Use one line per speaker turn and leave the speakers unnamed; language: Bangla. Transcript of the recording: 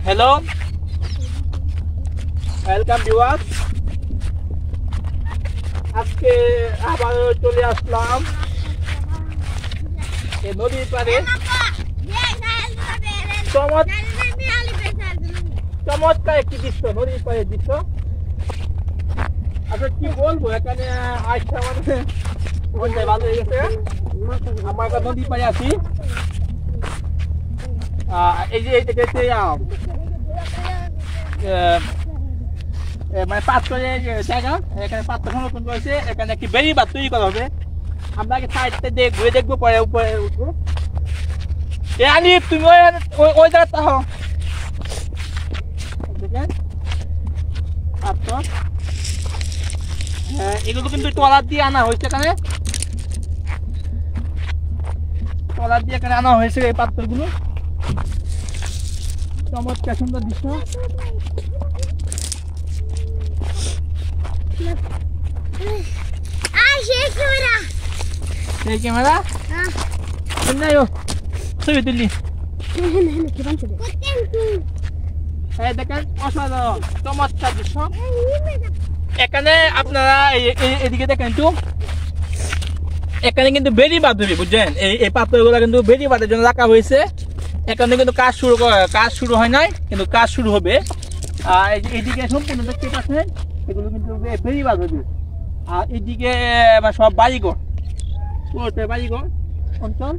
Hello, welcome viewers. আজকে আবার চলে আসলাম এই নদীর পাড়ে। চমৎকার একটি দৃশ্য, নদীর পাড়ের দৃশ্য। আচ্ছা কি বলবো, এখানে আইসা মানে মনটাই ভালো হয়ে গেছে। আমরা একটা নদীর পাড়ে আছি। এই যে এইটা মানে পাথরের জায়গা, এখানে পাথর সংরক্ষণ করেছে। এখানে একটি বেড়িবাঁধ তৈরি করা হবে। আমরা আগে সাইডটা দিয়ে ঘুরে দেখবো, পরে উপরে উঠবো। আলিফ, তুমি ওই জায়গাটা তাহো দেখেন পাথর। এগুলো কিন্তু ট্রলার দিয়ে আনা হয়েছে, এখানে ট্রলার দিয়ে এখানে আনা হয়েছে এই পাথরগুলো। চমৎকার সুন্দর দৃশ্য। সেই ক্যামেরা ছবি তুললি দেখেন, অসাধারণ চমৎকার দৃশ্য। এখানে আপনারা এদিকে দেখেন একটু, এখানে কিন্তু বেড়ি বাঁধ হবে, বুঝছেন? এই পাথরগুলো কিন্তু বেড়ি বাঁধের জন্য রাখা হয়েছে। এখানে কিন্তু কাজ শুরু হয় নাই, কিন্তু কাজ শুরু হবে। আর এইদিকে সম্পূর্ণ দেখতে পাচ্ছেন, এগুলো কিন্তু বেড়ি বাঁধ হবে। আর এইদিকে সব বাড়িঘর, পুরোটাই বাড়িঘর অঞ্চল।